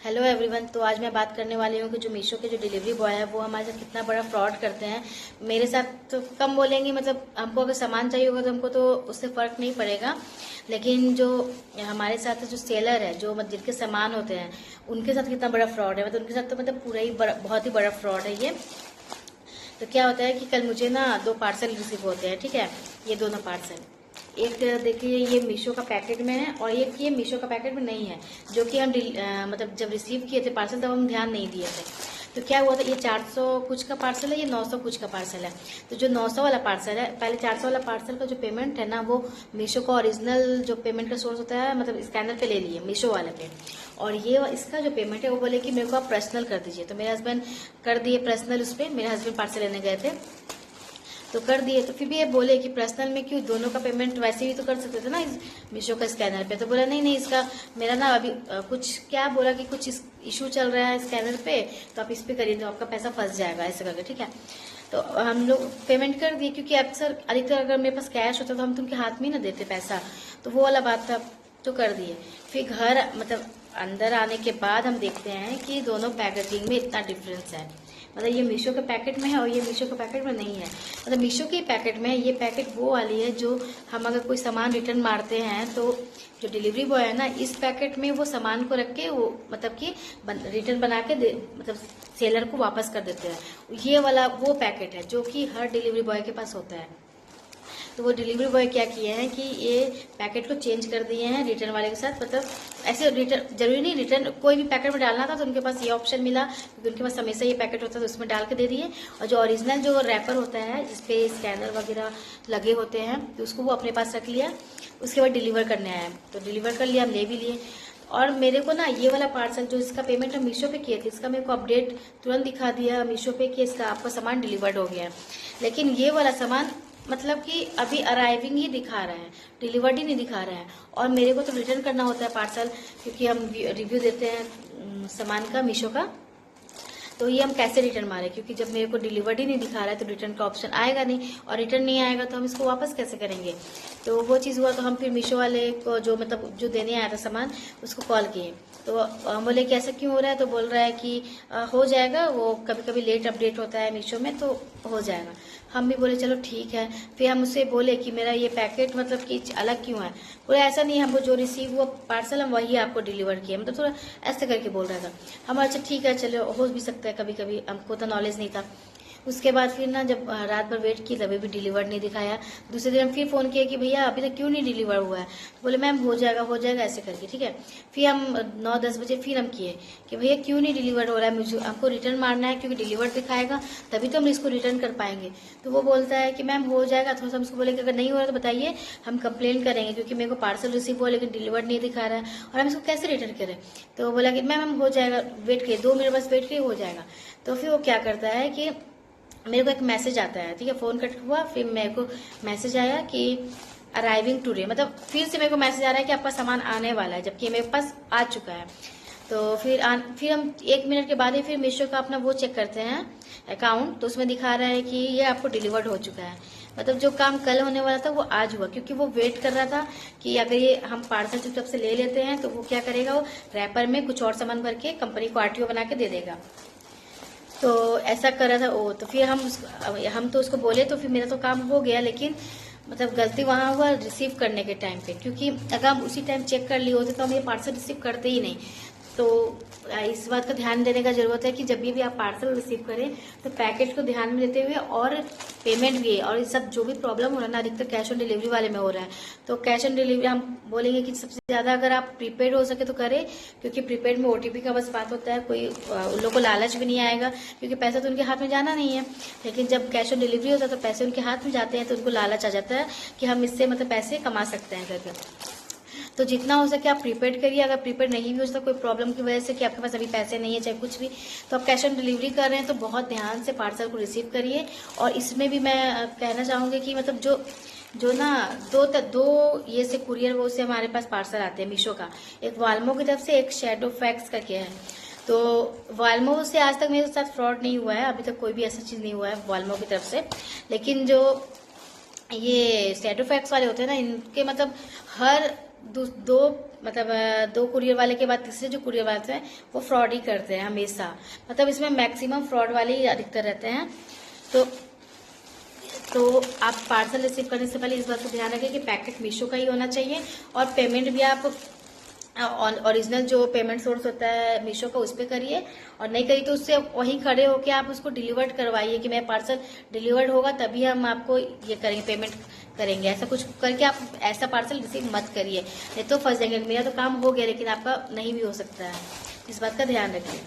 Hello everyone. तो आज मैं बात करने वाली हूँ कि जो मीशो के जो डिलीवरी बॉय है वो हमारे साथ कितना बड़ा फ्रॉड करते हैं। मेरे साथ तो कम बोलेंगे, मतलब हमको अगर सामान चाहिए होगा तो हमको तो उससे फ़र्क नहीं पड़ेगा, लेकिन जो हमारे साथ जो सेलर है, जो मतलब जिनके सामान होते हैं, उनके साथ कितना बड़ा फ्रॉड है। मतलब उनके साथ तो मतलब पूरा ही बहुत ही बड़ा फ्रॉड है ये। तो क्या होता है कि कल मुझे ना 2 पार्सल रिसीव होते हैं, ठीक है। ये दोनों पार्सल, एक देखिए ये मीशो का पैकेट में है और एक ये मीशो का पैकेट में नहीं है, जो कि हम मतलब जब रिसीव किए थे पार्सल तब हम ध्यान नहीं दिए थे। तो क्या हुआ था, ये 400 कुछ का पार्सल है, ये 900 कुछ का पार्सल है। तो जो 900 वाला पार्सल है, पहले 400 वाला पार्सल का जो पेमेंट है ना, वो मीशो का ओरिजिनल जो पेमेंट का सोर्स होता है, मतलब स्कैनर पे ले लिए मीशो वाले पे। और ये इसका जो पेमेंट है वो बोले कि मेरे को आप पर्सनल कर दीजिए। तो मेरे हस्बैंड कर दिए पर्सनल उस पर, मेरे हस्बैंड पार्सल लेने गए थे तो कर दिए। तो फिर भी ये बोले कि पर्सनल में क्यों, दोनों का पेमेंट वैसे भी तो कर सकते थे ना इस मीशो का स्कैनर पे। तो बोला नहीं नहीं, इसका मेरा ना अभी कुछ क्या बोला कि कुछ इशू चल रहा है स्कैनर पे, तो आप इस पे करिए तो आपका पैसा फंस जाएगा, ऐसे करके, ठीक है। तो हम लोग पेमेंट कर दिए, क्योंकि अक्सर अधिकतर अगर मेरे पास कैश होता तो हम तो उनके हाथ में ही ना देते पैसा, तो वो वाला बात था। तो कर दिए। फिर घर मतलब अंदर आने के बाद हम देखते हैं कि दोनों पैकेजिंग में इतना डिफरेंस है। मतलब ये मीशो के पैकेट में है और ये मीशो के पैकेट में नहीं है। मतलब मीशो के पैकेट में ये पैकेट वो वाली है जो हम अगर कोई सामान रिटर्न मारते हैं तो जो डिलीवरी बॉय है ना, इस पैकेट में वो सामान को रख के वो मतलब कि रिटर्न बना के मतलब सेलर को वापस कर देते हैं। ये वाला वो पैकेट है जो कि हर डिलीवरी बॉय के पास होता है। तो वो डिलीवरी बॉय क्या किए हैं कि ये पैकेट को चेंज कर दिए हैं रिटर्न वाले के साथ। मतलब ऐसे रिटर्न जरूरी नहीं, रिटर्न कोई भी पैकेट में डालना था तो उनके पास ये ऑप्शन मिला, क्योंकि उनके पास हमेशा ये पैकेट होता है, तो उसमें डाल के दे दिए। और जो ओरिजिनल जो रैपर होता है जिसपे स्कैनर वगैरह लगे होते हैं, तो उसको वो अपने पास रख लिया। उसके बाद डिलीवर करने आया, तो डिलीवर कर लिया, हम ले भी लिए। और मेरे को ना ये वाला पार्सल जो इसका पेमेंट हम मीशो पे किए थे, इसका मेरे को अपडेट तुरंत दिखा दिया मीशो पे कि इसका आपका सामान डिलीवर्ड हो गया है। लेकिन ये वाला सामान मतलब कि अभी अराइविंग ही दिखा रहा है, डिलीवर्ड ही नहीं दिखा रहा है। और मेरे को तो रिटर्न करना होता है पार्सल, क्योंकि हम रिव्यू देते हैं सामान का मीशो का। तो ये हम कैसे रिटर्न मारे, क्योंकि जब मेरे को डिलीवर्ड ही नहीं दिखा रहा है तो रिटर्न का ऑप्शन आएगा नहीं, और रिटर्न नहीं आएगा तो हम इसको वापस कैसे करेंगे। तो वो चीज़ हुआ। तो हम फिर मीशो वाले को जो मतलब जो देने आया था सामान, उसको कॉल किए। तो हम बोले कि ऐसा क्यों हो रहा है, तो बोल रहा है कि हो जाएगा, वो कभी कभी लेट अपडेट होता है मीशो में, तो हो जाएगा। हम भी बोले चलो ठीक है। फिर हम उससे बोले कि मेरा ये पैकेट मतलब कि अलग क्यों है। बोले ऐसा नहीं, हमको जो रिसीव हुआ पार्सल हम वही आपको डिलीवर किया, मतलब थोड़ा ऐसे करके बोल रहा था। हम अच्छा ठीक है, चलो हो भी सकता है, कभी कभी हमको तो नॉलेज नहीं था। उसके बाद फिर ना जब रात भर वेट की तभी भी डिलीवर नहीं दिखाया। दूसरे दिन हम फिर फ़ोन किया कि भैया अभी तक क्यों नहीं डिलीवर हुआ है। तो बोले मैम हो जाएगा ऐसे करके, ठीक है। फिर हम 9-10 बजे फिर हम किए कि भैया क्यों नहीं डिलीवर हो रहा है, मुझे हमको रिटर्न मारना है, क्योंकि डिलीवर दिखाएगा तभी तो हम इसको रिटर्न कर पाएंगे। तो वो बोलता है कि मैम हो जाएगा। थोड़ा सा हम उसको बोले कि अगर नहीं हो रहा तो बताइए, हम कंप्लेन करेंगे, क्योंकि मेरे को पार्सल रिसीव हुआ लेकिन डिलीवर नहीं दिखा रहा है और हम इसको कैसे रिटर्न करें। तो वो बोला कि मैम हम हो जाएगा, वेट करिए 2 मिनट बस वेट करिए, हो जाएगा। तो फिर वो क्या करता है कि मेरे को एक मैसेज आता है, ठीक है, फ़ोन कट हुआ, फिर मेरे को मैसेज आया कि अराइविंग टुडे, मतलब फिर से मेरे को मैसेज आ रहा है कि आपका सामान आने वाला है, जबकि मेरे पास आ चुका है। तो फिर हम 1 मिनट के बाद ही फिर मीशो का अपना वो चेक करते हैं अकाउंट, तो उसमें दिखा रहा है कि ये आपको डिलीवर्ड हो चुका है। मतलब जो काम कल होने वाला था वो आज हुआ, क्योंकि वो वेट कर रहा था कि अगर ये हम पार्सल चुपचाप से ले लेते हैं तो वो क्या करेगा, वो रैपर में कुछ और सामान भर के कंपनी को आरटीओ बना के दे देगा। तो ऐसा कर रहा था वो। तो फिर हम तो उसको बोले, तो फिर मेरा तो काम हो गया, लेकिन मतलब गलती वहाँ हुआ रिसीव करने के टाइम पे, क्योंकि अगर हम उसी टाइम चेक कर लिए होते तो हम ये पार्सल रिसीव करते ही नहीं। तो इस बात का ध्यान देने का जरूरत है कि जब भी आप पार्सल रिसीव करें तो पैकेट को ध्यान में लेते हुए, और पेमेंट भी है, और ये सब जो भी प्रॉब्लम हो रहा है ना, अधिकतर कैश ऑन डिलीवरी वाले में हो रहा है। तो कैश ऑन डिलीवरी हम बोलेंगे कि सबसे ज्यादा अगर आप प्रीपेड हो सके तो करें, क्योंकि प्रीपेड में ओटीपी का बस बात होता है, कोई उन लोग को लालच भी नहीं आएगा, क्योंकि पैसा तो उनके हाथ में जाना नहीं है। लेकिन जब कैश ऑन डिलीवरी होता है तो पैसे उनके हाथ में जाते हैं, तो उनको लालच आ जाता है कि हम इससे मतलब पैसे कमा सकते हैं करके। तो जितना हो सके आप प्रीपेड करिए। अगर प्रीपेड नहीं भी हो सकता कोई प्रॉब्लम की वजह से कि आपके पास अभी पैसे नहीं है, चाहे कुछ भी, तो आप कैश ऑन डिलीवरी कर रहे हैं तो बहुत ध्यान से पार्सल को रिसीव करिए। और इसमें भी मैं कहना चाहूँगी कि मतलब जो ना दो ये से कुरियर वो से हमारे पास पार्सल आते हैं मीशो का, एक वाल्मो की तरफ से, एक शैडो फैक्स करके है। तो वाल्मो से आज तक मेरे साथ फ्रॉड नहीं हुआ है, अभी तक कोई भी ऐसा चीज़ नहीं हुआ है वाल्मो की तरफ से। लेकिन जो ये शैडो फैक्स वाले होते हैं ना, इनके मतलब हर दो मतलब 2 कुरियर वाले के बाद तीसरे जो कुरियर वाले हैं वो फ्रॉड ही करते हैं हमेशा। मतलब इसमें मैक्सिमम फ्रॉड वाले ही अधिकतर रहते हैं। तो आप पार्सल रिसीव करने से पहले इस बात को ध्यान रखें कि पैकेट मीशो का ही होना चाहिए, और पेमेंट भी आप ओरिजिनल जो पेमेंट सोर्स होता है मीशो का उस पर करिए, और नहीं करिए तो उससे वहीं खड़े होकर आप उसको डिलीवर्ड करवाइए कि मेरा पार्सल डिलीवर्ड होगा तभी हम आपको ये करेंगे, पेमेंट करेंगे। ऐसा कुछ करके आप ऐसा पार्सल रिसीव मत करिए, नहीं तो फंस जाएंगे। मेरा तो काम हो गया लेकिन आपका नहीं भी हो सकता है, इस बात का ध्यान रखिए।